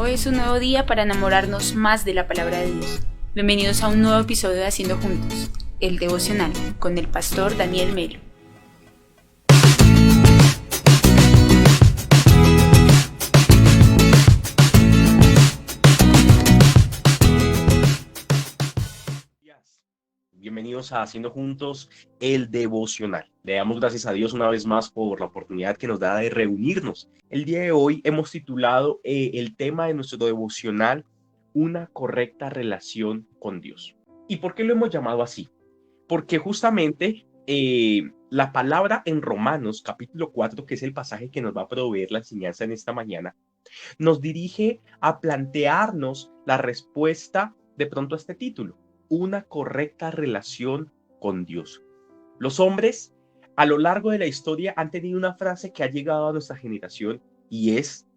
Hoy es un nuevo día para enamorarnos más de la palabra de Dios. Bienvenidos a un nuevo episodio de Haciendo Juntos, el devocional, con el pastor Daniel Melo. Bienvenidos a Haciendo Juntos el devocional. Le damos gracias a Dios una vez más por la oportunidad que nos da de reunirnos. El día de hoy hemos titulado el tema de nuestro devocional, una correcta relación con Dios. ¿Y por qué lo hemos llamado así? Porque justamente la palabra en Romanos capítulo 4, que es el pasaje que nos va a proveer la enseñanza en esta mañana, nos dirige a plantearnos la respuesta de pronto a este título, una correcta relación con Dios. Los hombres a lo largo de la historia han tenido una frase que ha llegado a nuestra generación y es: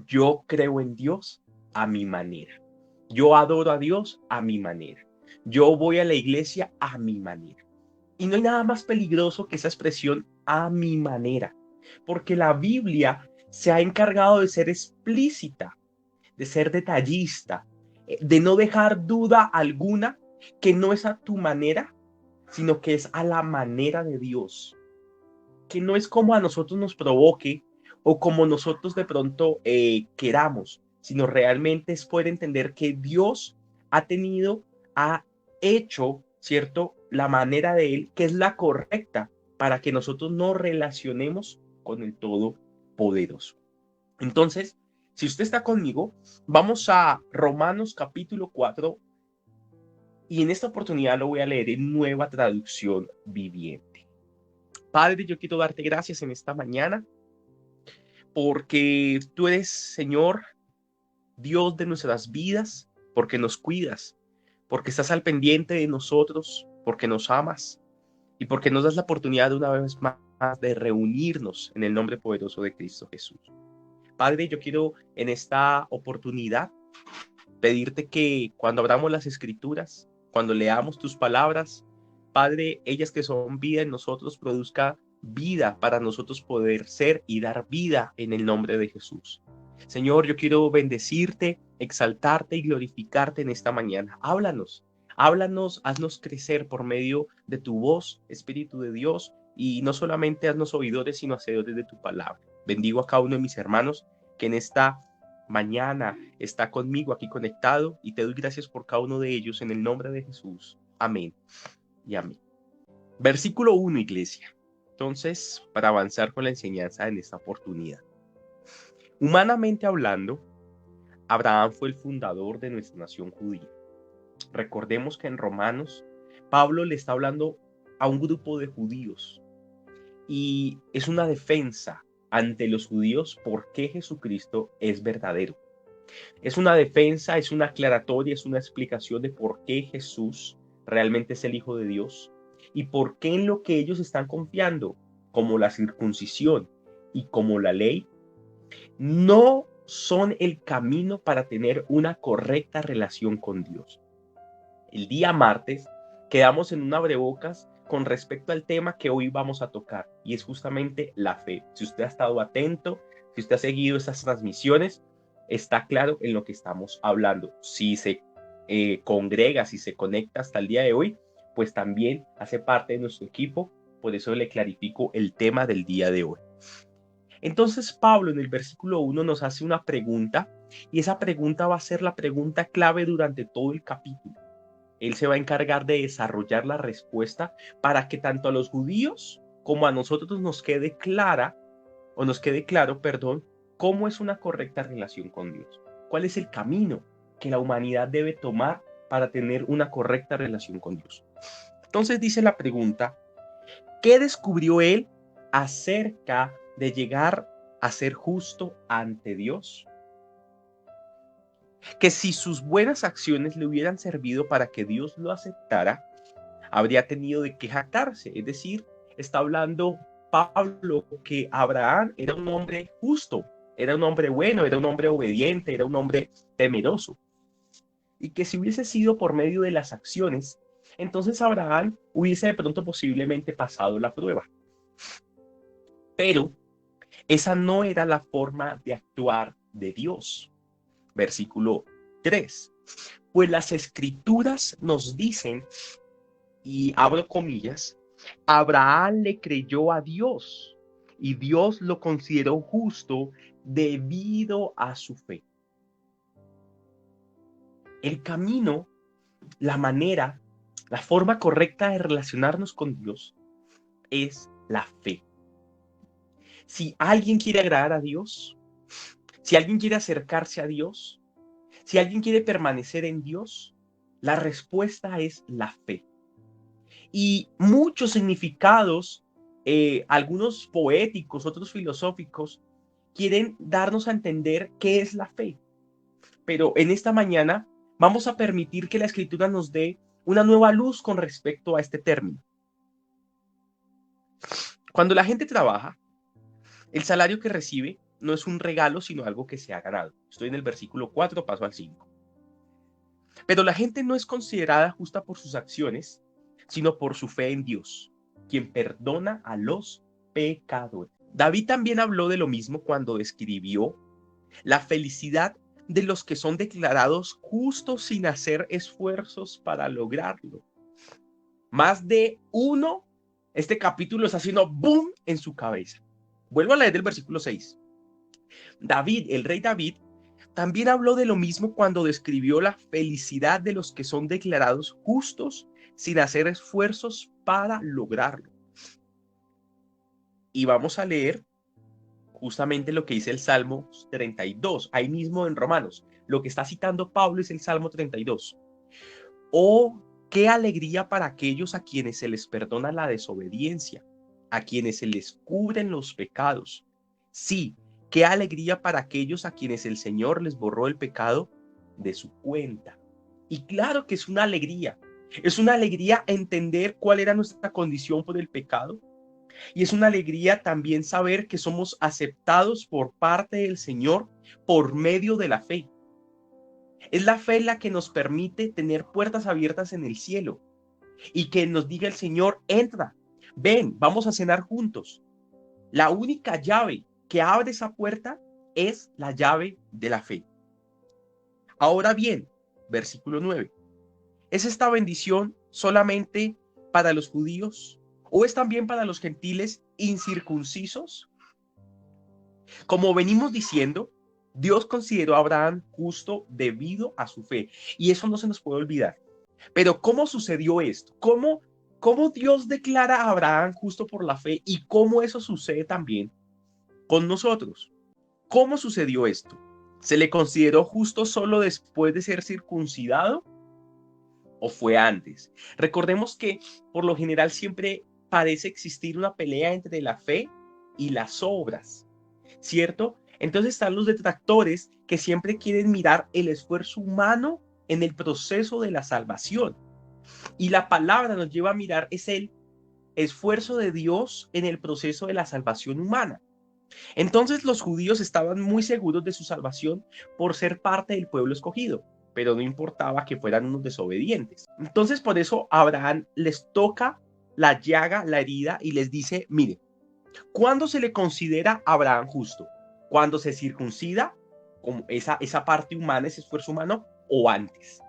yo creo en Dios a mi manera. Yo adoro a Dios a mi manera. Yo voy a la iglesia a mi manera. Y no hay nada más peligroso que esa expresión a mi manera, porque la Biblia se ha encargado de ser explícita, de ser detallista, de no dejar duda alguna que no es a tu manera, sino que es a la manera de Dios, que no es como a nosotros nos provoque o como nosotros de pronto queramos, sino realmente es poder entender que Dios ha hecho, ¿cierto?, la manera de Él, que es la correcta para que nosotros nos relacionemos con el Todopoderoso. Entonces, si usted está conmigo, vamos a Romanos capítulo 4 y en esta oportunidad lo voy a leer en Nueva Traducción Viviente. Padre, yo quiero darte gracias en esta mañana porque tú eres, Señor, Dios de nuestras vidas, porque nos cuidas, porque estás al pendiente de nosotros, porque nos amas y porque nos das la oportunidad de una vez más de reunirnos en el nombre poderoso de Cristo Jesús. Padre, yo quiero en esta oportunidad pedirte que cuando abramos las escrituras, cuando leamos tus palabras, Padre, ellas que son vida en nosotros, produzca vida para nosotros poder ser y dar vida en el nombre de Jesús. Señor, yo quiero bendecirte, exaltarte y glorificarte en esta mañana. Háblanos, haznos crecer por medio de tu voz, Espíritu de Dios, y no solamente haznos oidores, sino hacedores de tu palabra. Bendigo a cada uno de mis hermanos que en esta mañana está conmigo aquí conectado y te doy gracias por cada uno de ellos en el nombre de Jesús. Amén y amén. Versículo 1, iglesia. Entonces, para avanzar con la enseñanza en esta oportunidad. Humanamente hablando, Abraham fue el fundador de nuestra nación judía. Recordemos que en Romanos, Pablo le está hablando a un grupo de judíos y es una defensa ante los judíos por qué Jesucristo es verdadero. Es una defensa, es una aclaratoria, es una explicación de por qué Jesús realmente es el Hijo de Dios y por qué en lo que ellos están confiando, como la circuncisión y como la ley, no son el camino para tener una correcta relación con Dios. El día martes quedamos en un abrebocas con respecto al tema que hoy vamos a tocar y es justamente la fe. Si usted ha estado atento, si usted ha seguido estas transmisiones, está claro en lo que estamos hablando. Si se congrega, si se conecta hasta el día de hoy, pues también hace parte de nuestro equipo. Por eso le clarifico el tema del día de hoy. Entonces Pablo en el versículo 1 nos hace una pregunta y esa pregunta va a ser la pregunta clave durante todo el capítulo. Él se va a encargar de desarrollar la respuesta para que tanto a los judíos como a nosotros nos quede claro, cómo es una correcta relación con Dios. ¿Cuál es el camino que la humanidad debe tomar para tener una correcta relación con Dios? Entonces dice la pregunta: ¿qué descubrió él acerca de llegar a ser justo ante Dios? Que si sus buenas acciones le hubieran servido para que Dios lo aceptara, habría tenido de qué jactarse. Es decir, está hablando Pablo que Abraham era un hombre justo, era un hombre bueno, era un hombre obediente, era un hombre temeroso. Y que si hubiese sido por medio de las acciones, entonces Abraham hubiese de pronto posiblemente pasado la prueba. Pero esa no era la forma de actuar de Dios. Versículo 3. Pues las escrituras nos dicen, y abro comillas, Abraham le creyó a Dios y Dios lo consideró justo debido a su fe. El camino, la manera, la forma correcta de relacionarnos con Dios es la fe. Si alguien quiere agradar a Dios, si alguien quiere acercarse a Dios, si alguien quiere permanecer en Dios, la respuesta es la fe. Y muchos significados, algunos poéticos, otros filosóficos, quieren darnos a entender qué es la fe. Pero en esta mañana vamos a permitir que la Escritura nos dé una nueva luz con respecto a este término. Cuando la gente trabaja, el salario que recibe no es un regalo, sino algo que se ha ganado. Estoy en el versículo 4, paso al 5. Pero la gente no es considerada justa por sus acciones, sino por su fe en Dios, quien perdona a los pecadores. David también habló de lo mismo cuando describió la felicidad de los que son declarados justos sin hacer esfuerzos para lograrlo. Más de uno, este capítulo está haciendo boom en su cabeza. Vuelvo a leer el versículo 6. David, el rey David, también habló de lo mismo cuando describió la felicidad de los que son declarados justos sin hacer esfuerzos para lograrlo. Y vamos a leer justamente lo que dice el Salmo 32, ahí mismo en Romanos. Lo que está citando Pablo es el Salmo 32. Oh, qué alegría para aquellos a quienes se les perdona la desobediencia, a quienes se les cubren los pecados. Sí, qué alegría para aquellos a quienes el Señor les borró el pecado de su cuenta. Y claro que es una alegría entender cuál era nuestra condición por el pecado. Y es una alegría también saber que somos aceptados por parte del Señor por medio de la fe. Es la fe la que nos permite tener puertas abiertas en el cielo y que nos diga el Señor, entra, ven, vamos a cenar juntos. La única llave que abre esa puerta es la llave de la fe. Ahora bien, versículo 9. ¿Es esta bendición solamente para los judíos o es también para los gentiles incircuncisos? Como venimos diciendo, Dios consideró a Abraham justo debido a su fe y eso no se nos puede olvidar. Pero ¿cómo sucedió esto? ¿Cómo Dios declara a Abraham justo por la fe y cómo eso sucede también con nosotros? ¿Cómo sucedió esto? ¿Se le consideró justo solo después de ser circuncidado o fue antes? Recordemos que por lo general siempre parece existir una pelea entre la fe y las obras, ¿cierto? Entonces están los detractores que siempre quieren mirar el esfuerzo humano en el proceso de la salvación. Y la palabra nos lleva a mirar es el esfuerzo de Dios en el proceso de la salvación humana. Entonces los judíos estaban muy seguros de su salvación por ser parte del pueblo escogido, pero no importaba que fueran unos desobedientes. Entonces por eso Abraham les toca la llaga, la herida y les dice, mire, ¿cuándo se le considera a Abraham justo? ¿Cuando se circuncida, como esa parte humana, ese esfuerzo humano, o antes?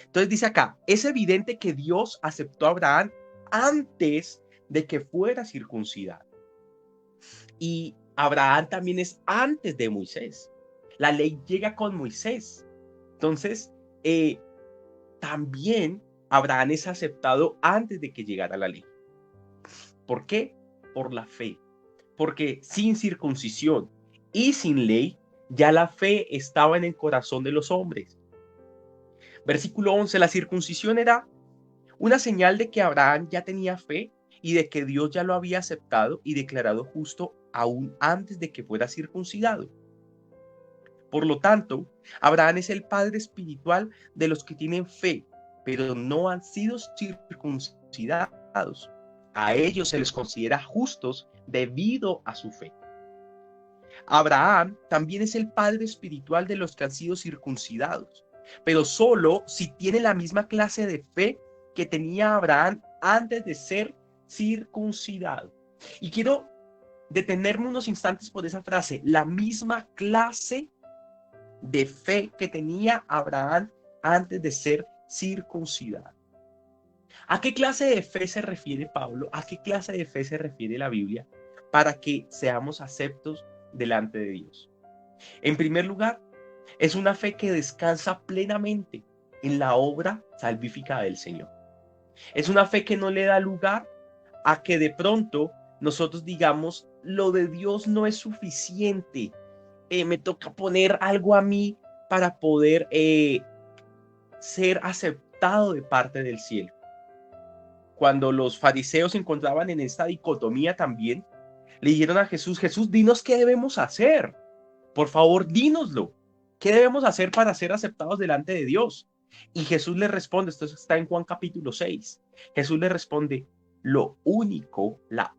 Entonces dice acá, es evidente que Dios aceptó a Abraham antes de que fuera circuncidado. Y Abraham también es antes de Moisés. La ley llega con Moisés. Entonces, también Abraham es aceptado antes de que llegara la ley. ¿Por qué? Por la fe. Porque sin circuncisión y sin ley, ya la fe estaba en el corazón de los hombres. Versículo 11, la circuncisión era una señal de que Abraham ya tenía fe y de que Dios ya lo había aceptado y declarado justo aún antes de que fuera circuncidado. Por lo tanto, Abraham es el padre espiritual de los que tienen fe, pero no han sido circuncidados. A ellos se les considera justos debido a su fe. Abraham también es el padre espiritual de los que han sido circuncidados, pero solo si tiene la misma clase de fe que tenía Abraham antes de ser circuncidado. Y quiero detenerme unos instantes por esa frase, la misma clase de fe que tenía Abraham antes de ser circuncidado. ¿A qué clase de fe se refiere Pablo? ¿A qué clase de fe se refiere la Biblia para que seamos aceptos delante de Dios? En primer lugar, es una fe que descansa plenamente en la obra salvífica del Señor. Es una fe que no le da lugar a que de pronto nosotros digamos, lo de Dios no es suficiente. Me toca poner algo a mí para poder ser aceptado de parte del cielo. Cuando los fariseos se encontraban en esta dicotomía también, le dijeron a Jesús, Jesús, dinos qué debemos hacer. Por favor, dínoslo. ¿Qué debemos hacer para ser aceptados delante de Dios? Y Jesús le responde, esto está en Juan capítulo 6. Jesús le responde, la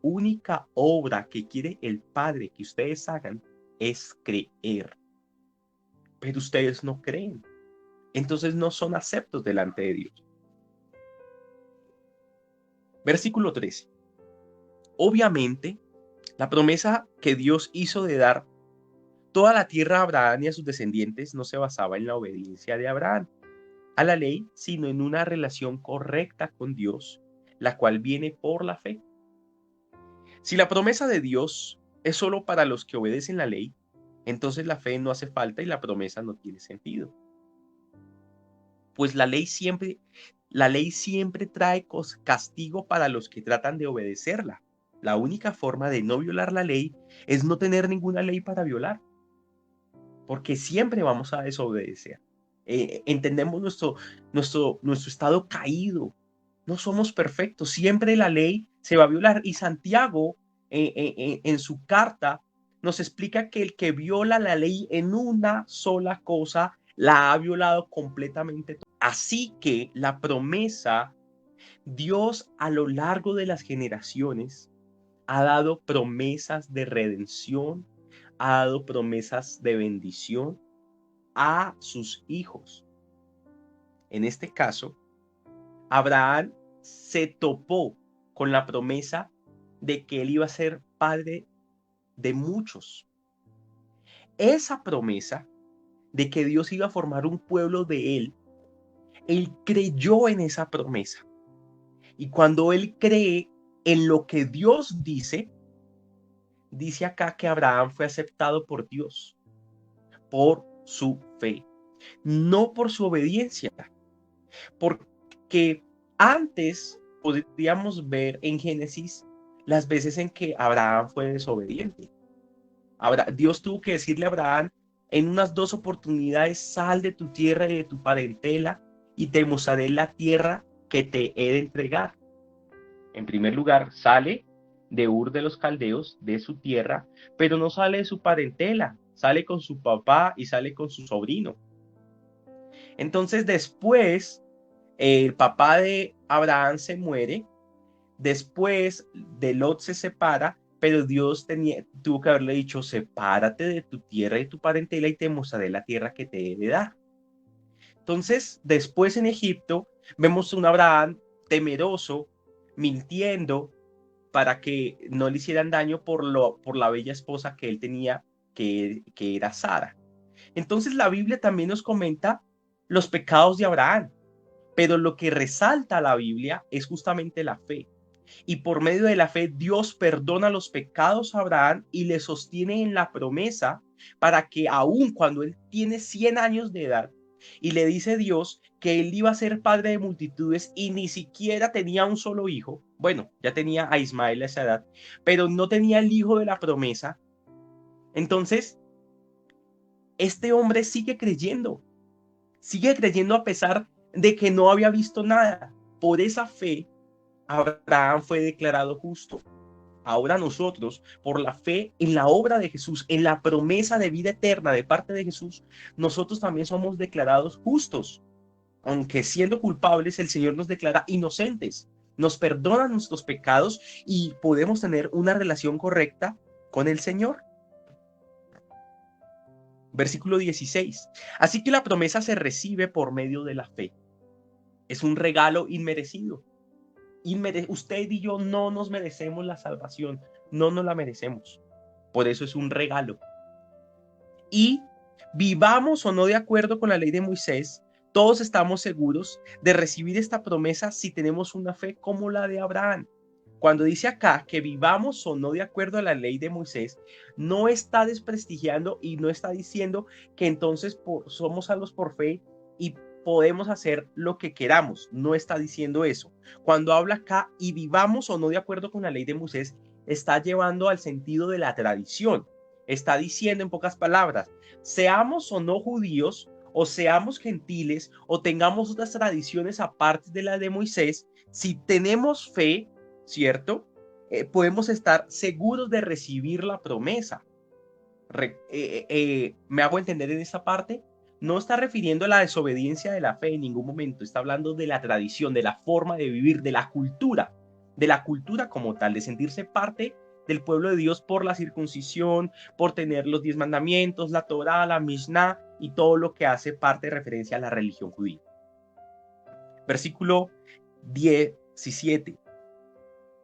única obra que quiere el Padre que ustedes hagan es creer. Pero ustedes no creen. Entonces no son aceptos delante de Dios. Versículo 13. Obviamente, la promesa que Dios hizo de dar toda la tierra a Abraham y a sus descendientes no se basaba en la obediencia de Abraham a la ley, sino en una relación correcta con Dios, la cual viene por la fe. Si la promesa de Dios es solo para los que obedecen la ley, entonces la fe no hace falta y la promesa no tiene sentido. Pues la ley siempre trae castigo para los que tratan de obedecerla. La única forma de no violar la ley es no tener ninguna ley para violar, porque siempre vamos a desobedecer. Entendemos nuestro estado caído. No somos perfectos. Siempre la ley se va a violar. Y Santiago, en su carta, nos explica que el que viola la ley en una sola cosa, la ha violado completamente. Así que la promesa, Dios a lo largo de las generaciones ha dado promesas de redención, ha dado promesas de bendición a sus hijos. En este caso, Abraham se topó con la promesa de que él iba a ser padre de muchos. Esa promesa de que Dios iba a formar un pueblo de él creyó en esa promesa. Y cuando él cree en lo que Dios dice acá que Abraham fue aceptado por Dios por su fe, no por su obediencia. Porque antes podríamos ver en Génesis las veces en que Abraham fue desobediente. Dios tuvo que decirle a Abraham en unas 2 oportunidades, sal de tu tierra y de tu parentela y te mostraré la tierra que te he de entregar. En primer lugar, sale de Ur de los Caldeos, de su tierra, pero no sale de su parentela, sale con su papá y sale con su sobrino. Entonces después, el papá de Abraham se muere, después de Lot se separa, pero Dios tuvo que haberle dicho, sepárate de tu tierra y tu parentela y te mostraré la tierra que te he de dar. Entonces, después en Egipto, vemos un Abraham temeroso, mintiendo para que no le hicieran daño por la bella esposa que él tenía, que era Sara. Entonces, la Biblia también nos comenta los pecados de Abraham, pero lo que resalta la Biblia es justamente la fe. Y por medio de la fe, Dios perdona los pecados a Abraham y le sostiene en la promesa para que aun cuando él tiene 100 años de edad y le dice Dios que él iba a ser padre de multitudes y ni siquiera tenía un solo hijo, bueno, ya tenía a Ismael a esa edad, pero no tenía el hijo de la promesa. Entonces, este hombre sigue creyendo a pesar de que no había visto nada. Por esa fe, Abraham fue declarado justo. Ahora nosotros, por la fe en la obra de Jesús, en la promesa de vida eterna de parte de Jesús, nosotros también somos declarados justos. Aunque siendo culpables, el Señor nos declara inocentes, nos perdona nuestros pecados y podemos tener una relación correcta con el Señor. Versículo 16. Así que la promesa se recibe por medio de la fe. Es un regalo inmerecido. Usted y yo no nos merecemos la salvación, no nos la merecemos. Por eso es un regalo. Y Vivamos o no de acuerdo con la ley de Moisés, todos estamos seguros de recibir esta promesa si tenemos una fe como la de Abraham. Cuando dice acá que vivamos o no de acuerdo a la ley de Moisés, no está desprestigiando y no está diciendo que entonces somos salvos por fe y podemos hacer lo que queramos. No está diciendo eso. Cuando habla acá y vivamos o no de acuerdo con la ley de Moisés, está llevando al sentido de la tradición. Está diciendo en pocas palabras, seamos o no judíos, o seamos gentiles, o tengamos otras tradiciones aparte de la de Moisés, si tenemos fe, ¿cierto? Podemos estar seguros de recibir la promesa. ¿Me hago entender en esta parte? No está refiriendo a la desobediencia de la fe en ningún momento, está hablando de la tradición, de la forma de vivir, de la cultura como tal, de sentirse parte del pueblo de Dios por la circuncisión, por tener los 10 mandamientos, la Torá, la Mishnah y todo lo que hace parte de referencia a la religión judía. Versículo 17.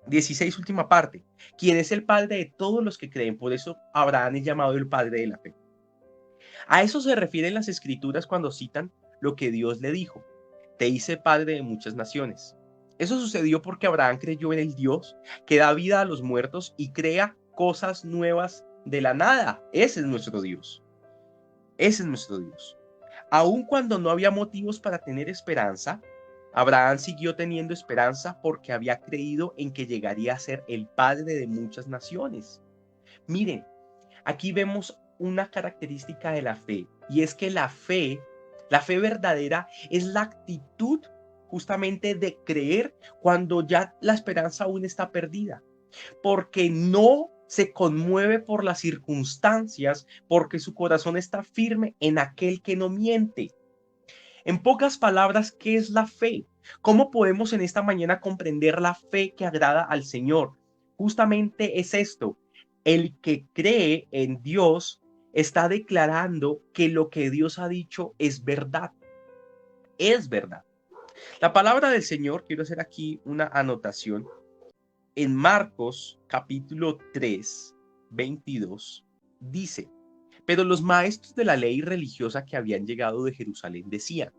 16, última parte. ¿Quién es el padre de todos los que creen? Por eso Abraham es llamado el padre de la fe. A eso se refieren las escrituras cuando citan lo que Dios le dijo: te hice padre de muchas naciones. Eso sucedió porque Abraham creyó en el Dios que da vida a los muertos y crea cosas nuevas de la nada. Ese es nuestro Dios. Ese es nuestro Dios. Aun cuando no había motivos para tener esperanza, Abraham siguió teniendo esperanza porque había creído en que llegaría a ser el padre de muchas naciones. Miren, aquí vemos una característica de la fe, y es que la fe verdadera es la actitud justamente de creer cuando ya la esperanza aún está perdida, porque no se conmueve por las circunstancias, porque su corazón está firme en aquel que no miente. En pocas palabras, ¿qué es la fe? ¿Cómo podemos en esta mañana comprender la fe que agrada al Señor? Justamente es esto: el que cree en Dios está declarando que lo que Dios ha dicho es verdad. Es verdad. La palabra del Señor, quiero hacer aquí una anotación, en Marcos capítulo 3, 22, dice: pero los maestros de la ley religiosa que habían llegado de Jerusalén decían: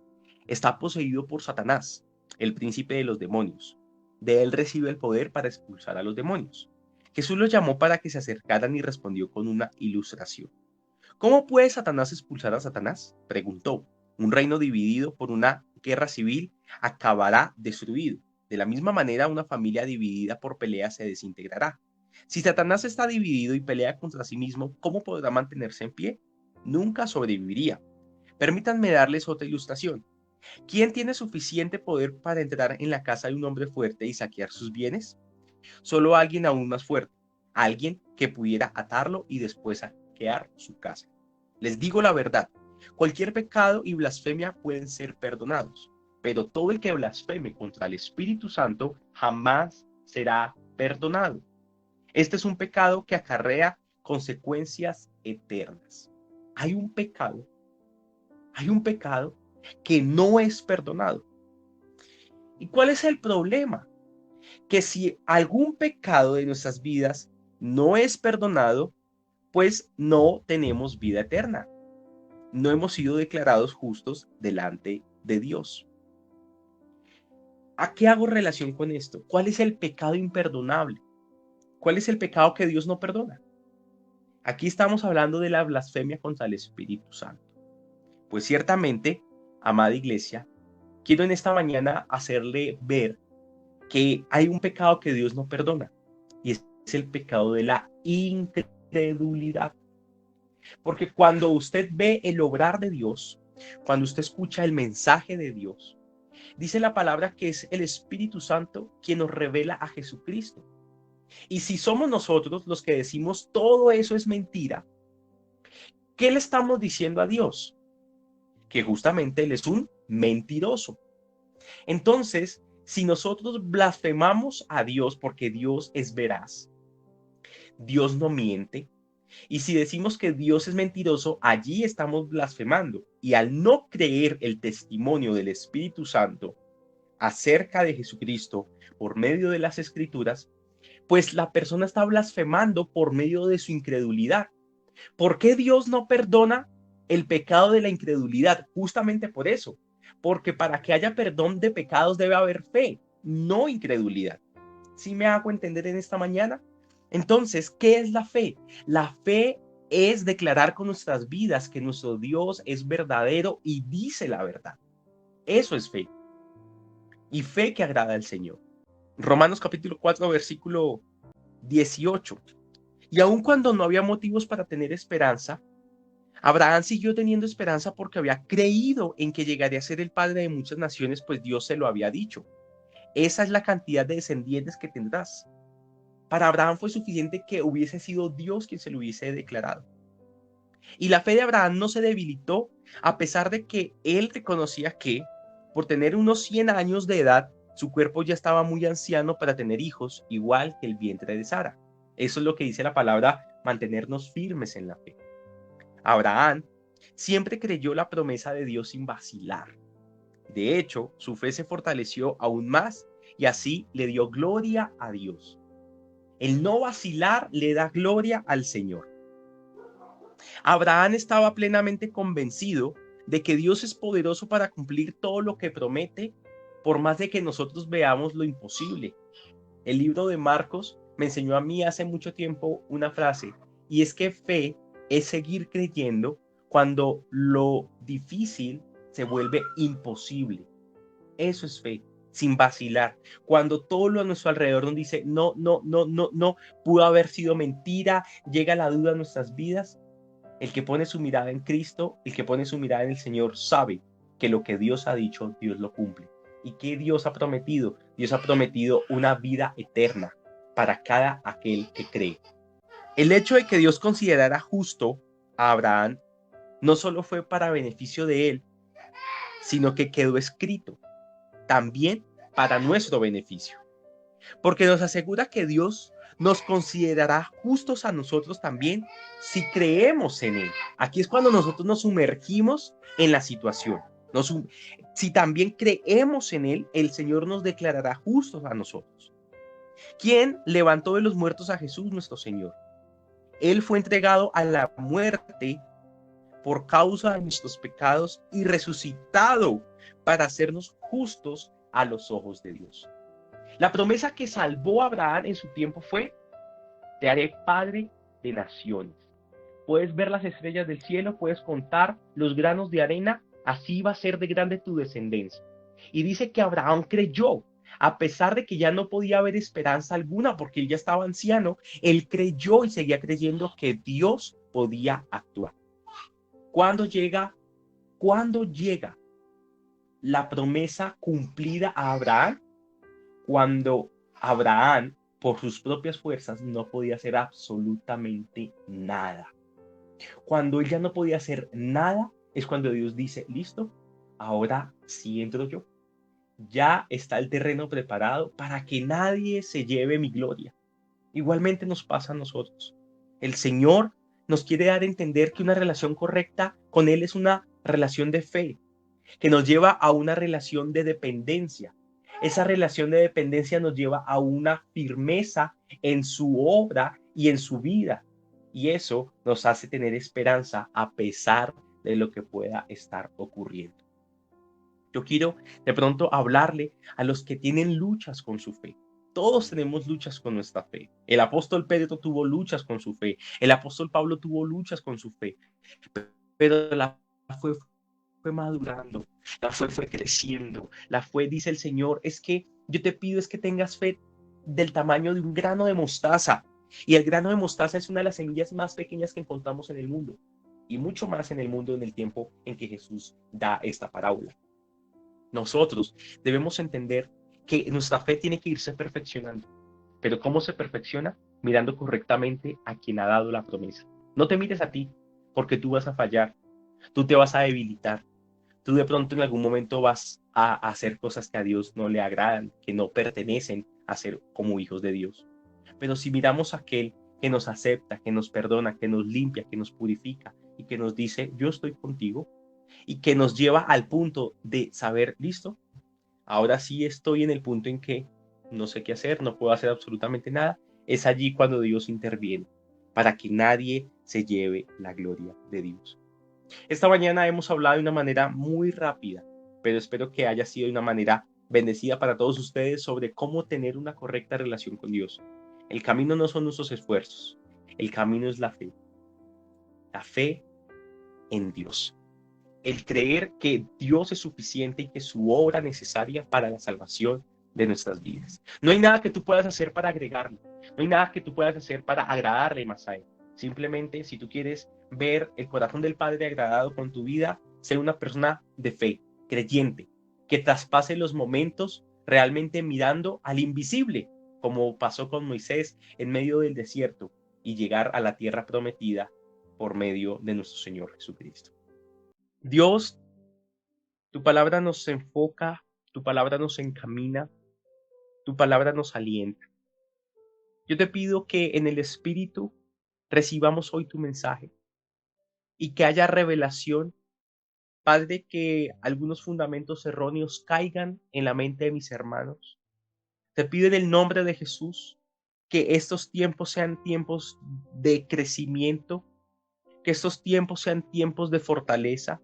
está poseído por Satanás, el príncipe de los demonios. De él recibe el poder para expulsar a los demonios. Jesús los llamó para que se acercaran y respondió con una ilustración. ¿Cómo puede Satanás expulsar a Satanás?, preguntó. Un reino dividido por una guerra civil acabará destruido. De la misma manera, una familia dividida por pelea se desintegrará. Si Satanás está dividido y pelea contra sí mismo, ¿cómo podrá mantenerse en pie? Nunca sobreviviría. Permítanme darles otra ilustración. ¿Quién tiene suficiente poder para entrar en la casa de un hombre fuerte y saquear sus bienes? Solo alguien aún más fuerte, alguien que pudiera atarlo y después saquear su casa. Les digo la verdad, cualquier pecado y blasfemia pueden ser perdonados, pero todo el que blasfeme contra el Espíritu Santo jamás será perdonado. Este es un pecado que acarrea consecuencias eternas. Hay un pecado que no es perdonado. ¿Y cuál es el problema? Que si algún pecado de nuestras vidas no es perdonado, pues no tenemos vida eterna. No hemos sido declarados justos delante de Dios. ¿A qué hago relación con esto? ¿Cuál es el pecado imperdonable? ¿Cuál es el pecado que Dios no perdona? Aquí estamos hablando de la blasfemia contra el Espíritu Santo. Pues ciertamente, amada iglesia, quiero en esta mañana hacerle ver que hay un pecado que Dios no perdona, y es el pecado de la incredulidad. Porque cuando usted ve el obrar de Dios, cuando usted escucha el mensaje de Dios, dice la palabra que es el Espíritu Santo quien nos revela a Jesucristo. Y si somos nosotros los que decimos todo eso es mentira, ¿qué le estamos diciendo a Dios? Que justamente Él es un mentiroso. Entonces, si nosotros blasfemamos a Dios porque Dios es veraz, Dios no miente, y si decimos que Dios es mentiroso, allí estamos blasfemando. Y al no creer el testimonio del Espíritu Santo acerca de Jesucristo por medio de las Escrituras, pues la persona está blasfemando por medio de su incredulidad. ¿Por qué Dios no perdona el pecado de la incredulidad, justamente por eso, porque para que haya perdón de pecados debe haber fe, no incredulidad. ¿Sí me hago entender en esta mañana? Entonces, ¿qué es la fe? La fe es declarar con nuestras vidas que nuestro Dios es verdadero y dice la verdad. Eso es fe. Y fe que agrada al Señor. Romanos capítulo 4, versículo 18. Y aun cuando no había motivos para tener esperanza, Abraham siguió teniendo esperanza porque había creído en que llegaría a ser el padre de muchas naciones, pues Dios se lo había dicho. Esa es la cantidad de descendientes que tendrás. Para Abraham fue suficiente que hubiese sido Dios quien se lo hubiese declarado. Y la fe de Abraham no se debilitó a pesar de que él reconocía que, por tener unos 100 años de edad, su cuerpo ya estaba muy anciano para tener hijos, igual que el vientre de Sara. Eso es lo que dice la palabra, mantenernos firmes en la fe. Abraham siempre creyó la promesa de Dios sin vacilar. De hecho, su fe se fortaleció aún más y así le dio gloria a Dios. El no vacilar le da gloria al Señor. Abraham estaba plenamente convencido de que Dios es poderoso para cumplir todo lo que promete, por más de que nosotros veamos lo imposible. El libro de Marcos me enseñó a mí hace mucho tiempo una frase, y es que fe es seguir creyendo cuando lo difícil se vuelve imposible. Eso es fe, sin vacilar. Cuando todo lo a nuestro alrededor nos dice, no, no, no, no, no, pudo haber sido mentira, llega la duda a nuestras vidas. El que pone su mirada en Cristo, el que pone su mirada en el Señor, sabe que lo que Dios ha dicho, Dios lo cumple. ¿Y qué Dios ha prometido? Dios ha prometido una vida eterna para cada aquel que cree. El hecho de que Dios considerara justo a Abraham no solo fue para beneficio de él, sino que quedó escrito también para nuestro beneficio. Porque nos asegura que Dios nos considerará justos a nosotros también si creemos en Él. Aquí es cuando nosotros nos sumergimos en la situación. Si también creemos en Él, el Señor nos declarará justos a nosotros. ¿Quién levantó de los muertos a Jesús, nuestro Señor? Él fue entregado a la muerte por causa de nuestros pecados y resucitado para hacernos justos a los ojos de Dios. La promesa que salvó a Abraham en su tiempo fue: te haré padre de naciones. Puedes ver las estrellas del cielo, puedes contar los granos de arena, así va a ser de grande tu descendencia. Y dice que Abraham creyó, a pesar de que ya no podía haber esperanza alguna porque él ya estaba anciano, él creyó y seguía creyendo que Dios podía actuar. ¿Cuándo llega la promesa cumplida a Abraham? Cuando Abraham, por sus propias fuerzas, no podía hacer absolutamente nada. Cuando él ya no podía hacer nada, es cuando Dios dice, listo, ahora sí entro yo. Ya está el terreno preparado para que nadie se lleve mi gloria. Igualmente nos pasa a nosotros. El Señor nos quiere dar a entender que una relación correcta con Él es una relación de fe, que nos lleva a una relación de dependencia. Esa relación de dependencia nos lleva a una firmeza en su obra y en su vida. Y eso nos hace tener esperanza a pesar de lo que pueda estar ocurriendo. Yo quiero de pronto hablarle a los que tienen luchas con su fe. Todos tenemos luchas con nuestra fe. El apóstol Pedro tuvo luchas con su fe. El apóstol Pablo tuvo luchas con su fe. Pero la fe fue madurando, la fe fue creciendo, la fe, dice el Señor, es que yo te pido es que tengas fe del tamaño de un grano de mostaza. Y el grano de mostaza es una de las semillas más pequeñas que encontramos en el mundo. Y mucho más en el mundo en el tiempo en que Jesús da esta parábola. Nosotros debemos entender que nuestra fe tiene que irse perfeccionando. Pero ¿cómo se perfecciona? Mirando correctamente a quien ha dado la promesa. No te mires a ti, porque tú vas a fallar, tú te vas a debilitar, tú de pronto en algún momento vas a hacer cosas que a Dios no le agradan, que no pertenecen a ser como hijos de Dios. Pero si miramos a aquel que nos acepta, que nos perdona, que nos limpia, que nos purifica y que nos dice, yo estoy contigo, y que nos lleva al punto de saber, listo, ahora sí estoy en el punto en que no sé qué hacer, no puedo hacer absolutamente nada, es allí cuando Dios interviene, para que nadie se lleve la gloria de Dios. Esta mañana hemos hablado de una manera muy rápida, pero espero que haya sido de una manera bendecida para todos ustedes sobre cómo tener una correcta relación con Dios. El camino no son nuestros esfuerzos, el camino es la fe en Dios. El creer que Dios es suficiente y que su obra necesaria para la salvación de nuestras vidas. No hay nada que tú puedas hacer para agregarlo, no hay nada que tú puedas hacer para agradarle más a Él. Simplemente, si tú quieres ver el corazón del Padre agradado con tu vida, ser una persona de fe, creyente, que traspase los momentos realmente mirando al invisible, como pasó con Moisés en medio del desierto, y llegar a la tierra prometida por medio de nuestro Señor Jesucristo. Dios, tu palabra nos enfoca, tu palabra nos encamina, tu palabra nos alienta. Yo te pido que en el Espíritu recibamos hoy tu mensaje y que haya revelación, Padre, que algunos fundamentos erróneos caigan en la mente de mis hermanos. Te pido en el nombre de Jesús que estos tiempos sean tiempos de crecimiento, que estos tiempos sean tiempos de fortaleza,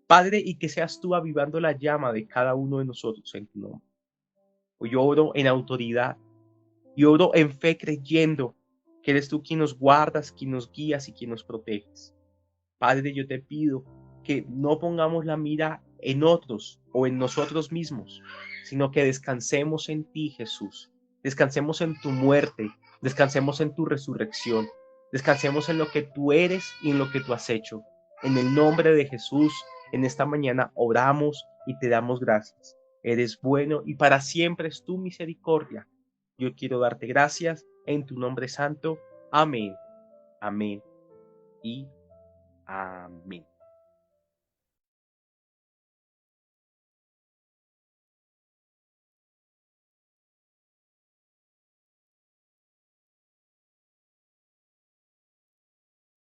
Padre, y que seas tú avivando la llama de cada uno de nosotros en tu nombre. Hoy yo oro en autoridad y oro en fe creyendo que eres tú quien nos guardas, quien nos guías y quien nos proteges. Padre, yo te pido que no pongamos la mira en otros o en nosotros mismos, sino que descansemos en ti, Jesús. Descansemos en tu muerte, descansemos en tu resurrección, descansemos en lo que tú eres y en lo que tú has hecho. En el nombre de Jesús, en esta mañana oramos y te damos gracias. Eres bueno y para siempre es tu misericordia. Yo quiero darte gracias en tu nombre santo. Amén. Amén y amén.